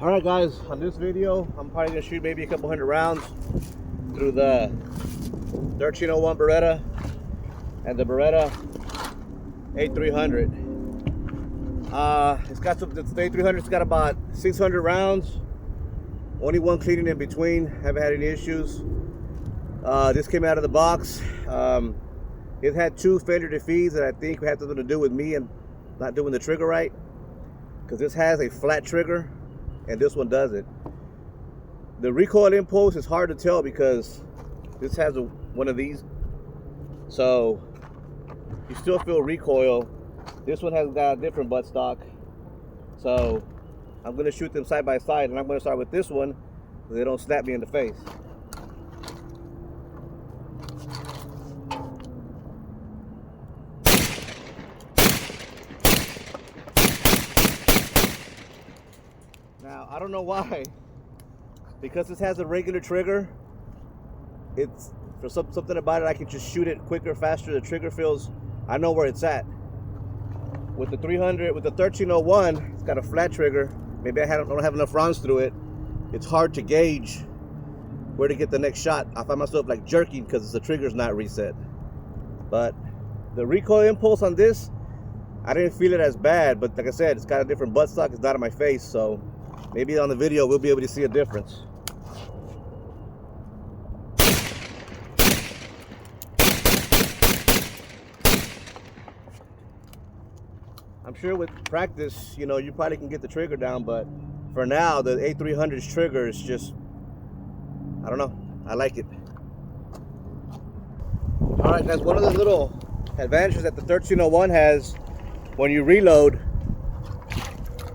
Alright guys, on this video I'm probably going to shoot maybe a couple hundred rounds through the 1301 Beretta and the Beretta A300. The A300's got about 600 rounds, only one cleaning in between, haven't had any issues. This came out of the box. It had two fender defeats that I think had something to do with me and not doing the trigger right, because this has a flat trigger and this one doesn't. The recoil impulse is hard to tell because this has one of these, so you still feel recoil. This one has got a different buttstock, so I'm going to shoot them side by side, and I'm going to start with this one so they don't snap me in the face. Now, I don't know why, because this has a regular trigger, it's for something about it, I can just shoot it quicker, faster. The trigger feels, I know where it's at. With the 1301, it's got a flat trigger. Maybe I don't have enough rounds through it. It's hard to gauge where to get the next shot. I find myself like jerking because the trigger's not reset. But the recoil impulse on this, I didn't feel it as bad, but like I said, it's got a different buttstock. It's not in my face, so maybe on the video we'll be able to see a difference. I'm sure with practice, you know, you probably can get the trigger down, but for now, the A300's trigger is just, I don't know, I like it. All right, guys, one of the little advantages that the 1301 has, when you reload,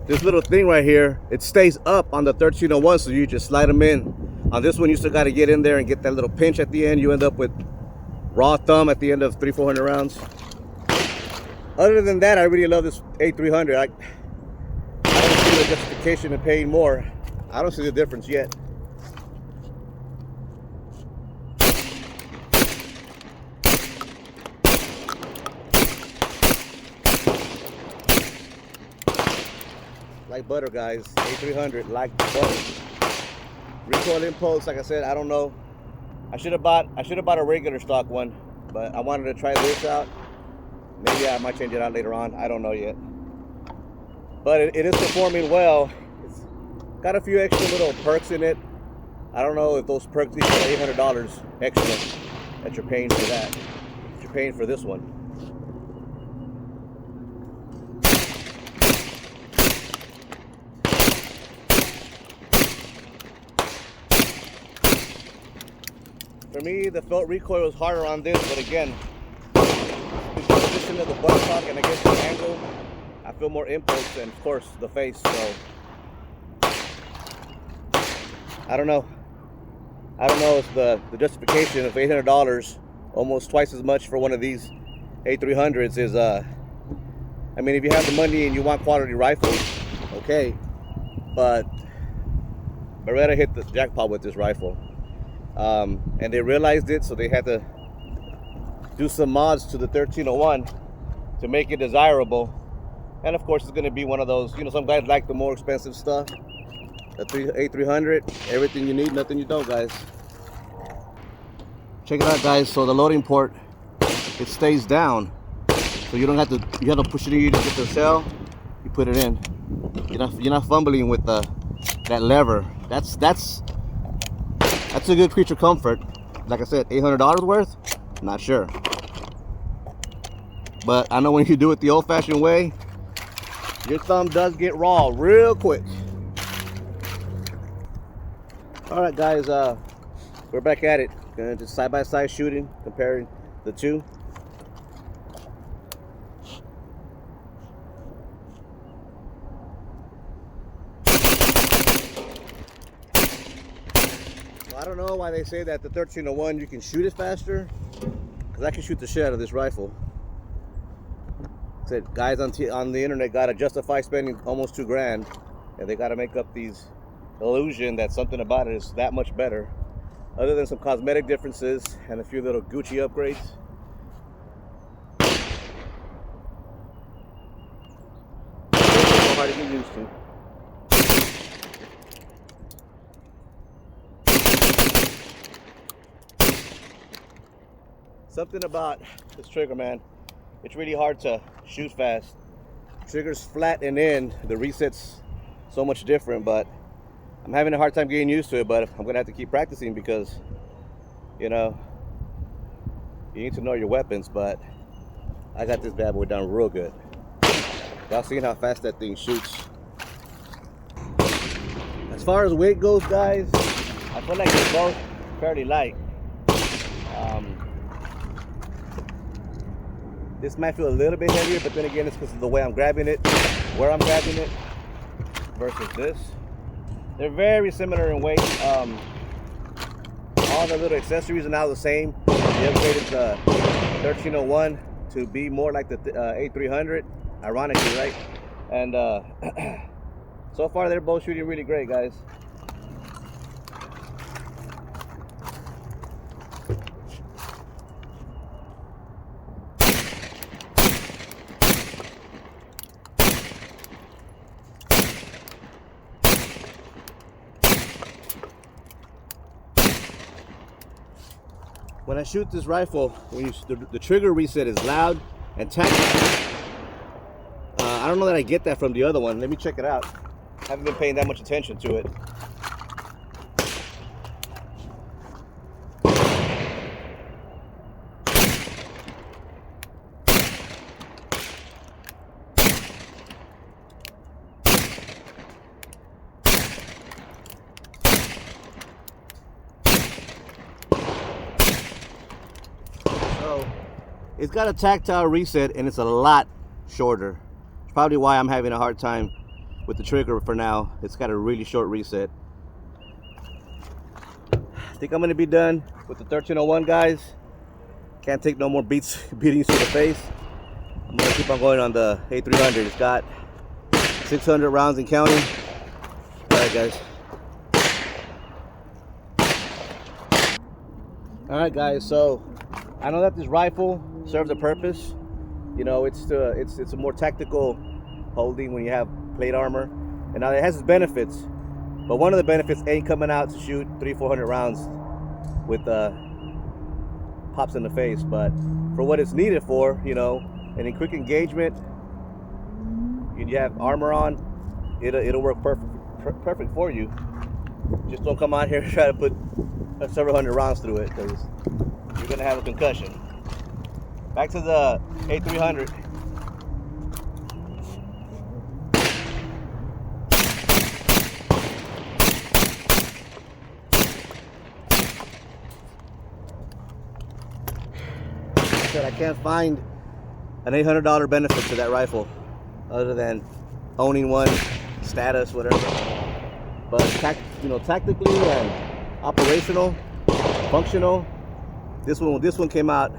this little thing right here, it stays up on the 1301, so you just slide them in. On this one, you still got to get in there and get that little pinch at the end. You end up with raw thumb at the end of 300-400 rounds. Other than that, I really love this A300. I don't see the justification in paying more. I don't see the difference yet. Like butter, guys. A300, like butter. Recoil impulse, like I said, I don't know. I should have bought a regular stock one, but I wanted to try this out. Maybe I might change it out later on. I don't know yet. But it is performing well. It's got a few extra little perks in it. I don't know if those perks equal $800 extra that you're paying for that. That you're paying for this one. For me, the felt recoil was harder on this, but again, of the buttstock and against the angle, I feel more impulse, and of course the face. So I don't know if the justification of $800, almost twice as much for one of these A300s, is I mean, if you have the money and you want quality rifles, okay, but Beretta hit the jackpot with this rifle, and they realized it, so they had to do some mods to the 1301 to make it desirable. And of course, it's going to be one of those, you know, some guys like the more expensive stuff. The A300, everything you need, nothing you don't, guys. Check it out, guys. So the loading port, it stays down, so you don't have to, you have to push it in to get the cell. You put it in. You're not fumbling with that lever. That's a good creature comfort. Like I said, $800 worth? Not sure. But I know when you do it the old-fashioned way, your thumb does get raw real quick. All right, guys, we're back at it. Gonna just side-by-side shooting, comparing the two. Well, I don't know why they say that the 1301 you can shoot it faster, because I can shoot the shit out of this rifle. Said guys on the internet gotta justify spending almost $2,000, and they gotta make up these illusion that something about it is that much better. Other than some cosmetic differences and a few little Gucci upgrades, hard to get used to. Something about this trigger, man. It's really hard to shoot fast. Trigger's flat and in, the reset's so much different, but I'm having a hard time getting used to it, but I'm gonna have to keep practicing because, you know, you need to know your weapons, but I got this bad boy done real good. Y'all seen how fast that thing shoots. As far as weight goes, guys, I feel like they're both fairly light. This might feel a little bit heavier, but then again, it's because of the way I'm grabbing it, where I'm grabbing it, versus this. They're very similar in weight. All the little accessories are now the same. They upgraded the 1301 to be more like the A300, ironically, right? And so far, they're both shooting really great, guys. When I shoot this rifle, the trigger reset is loud and tactical. I don't know that I get that from the other one. Let me check it out. I haven't been paying that much attention to it. It's got a tactile reset and it's a lot shorter. It's probably why I'm having a hard time with the trigger for now. It's got a really short reset. I think I'm gonna be done with the 1301, guys. Can't take no more beatings to the face. I'm gonna keep on going on the A300. It's got 600 rounds and counting. All right, guys. All right, guys. So I know that this rifle serves a purpose. You know, it's a more tactical holding when you have plate armor, and now it has its benefits. But one of the benefits ain't coming out to shoot 300-400 rounds with pops in the face. But for what it's needed for, you know, and in quick engagement, and you have armor on, it'll work perfect for you. Just don't come out here and try to put several hundred rounds through it, because you're gonna have a concussion. Back to the A300. I can't find an $800 benefit to that rifle other than owning one, status, whatever. But tactically and operational, functional, this one came out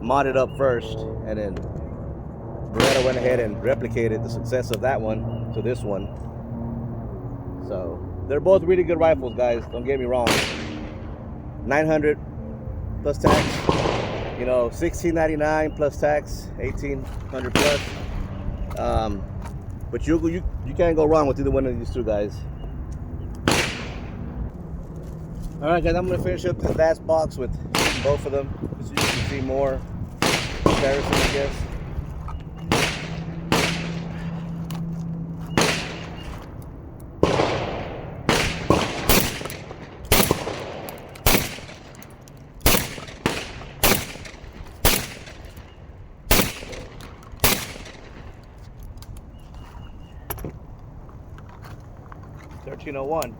modded up first, and then Beretta went ahead and replicated the success of that one to this one. So they're both really good rifles, guys, don't get me wrong. 900 plus tax, you know, $16.99 plus tax, $1,800 plus. But you can't go wrong with either one of these two, guys. All right, guys, I'm gonna finish up this last box with both of them, so you can see more comparison, I guess. $13.01.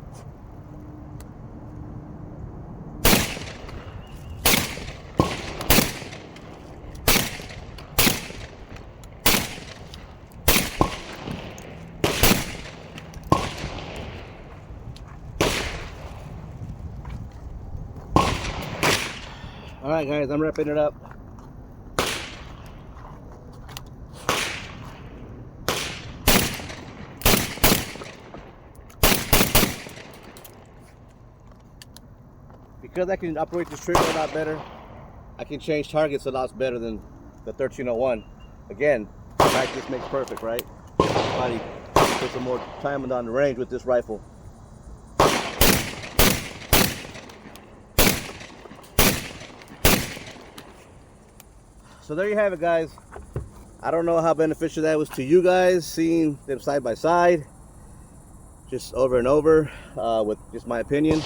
All right, guys, I'm wrapping it up. Because I can operate this trigger a lot better, I can change targets a lot better than the 1301. Again, practice makes perfect, right? Somebody put some more time on the range with this rifle. So there you have it, guys. I don't know how beneficial that was to you guys, seeing them side by side, just over and over, with just my opinion.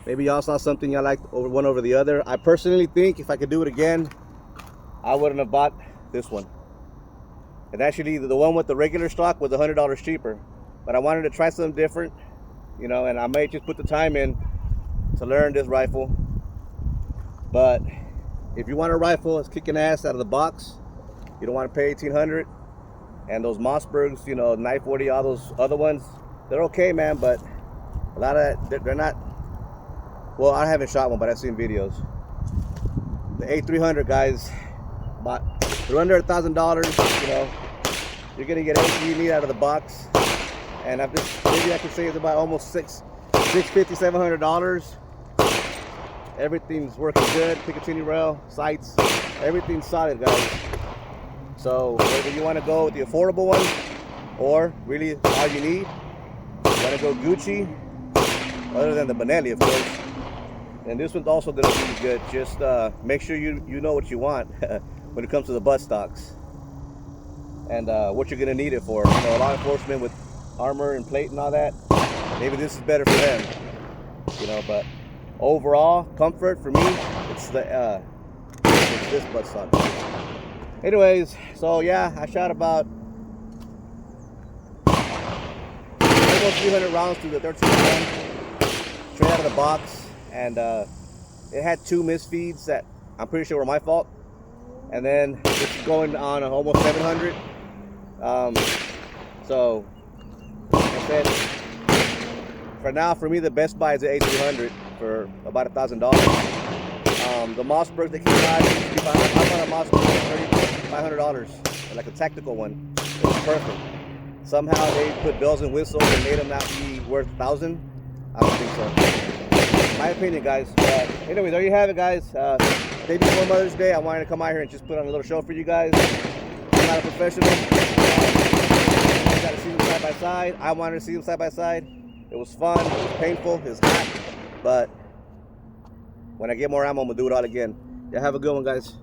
Maybe y'all saw something y'all liked over one over the other. I personally think if I could do it again, I wouldn't have bought this one. And actually, the one with the regular stock was $100 cheaper. But I wanted to try something different, you know, and I may just put the time in to learn this rifle. But if you want a rifle that's kicking ass out of the box, you don't want to pay $1,800. And those Mossbergs, you know, 940, all those other ones, they're okay, man. But a lot of that, they're not. Well, I haven't shot one, but I've seen videos. The A300, guys, they're under $1,000. You know, you're gonna get everything you need out of the box. And maybe I could say it's about almost $650, $700. Everything's working good. Picatinny rail, sights, everything's solid, guys. So whether you want to go with the affordable one or really all you need, you want to go Gucci, other than the Benelli, of course. And this one's also going to be good. Just make sure you know what you want when it comes to the butt stocks and what you're going to need it for. You know, law enforcement with armor and plate and all that, maybe this is better for them, you know. But overall comfort for me, it's this butt stock. Anyways, so yeah, I shot about almost 300 rounds through the 13 straight out of the box, and it had 2 misfeeds that I'm pretty sure were my fault, and then it's going on almost 700. So like I said, for now, for me, the best buy is the A300 for about $1,000. The Mossberg that came out, I bought a Mossberg for $500, like a tactical one. It was perfect. Somehow they put bells and whistles and made them not be worth $1,000. I don't think so. My opinion, guys. Anyway, there you have it, guys. Day before Mother's Day, I wanted to come out here and just put on a little show for you guys. I'm not a professional. You got to see them side by side. I wanted to see them side by side. It was fun. It was painful. It was hot. But when I get more ammo, I'm going to do it all again. Yeah, have a good one, guys.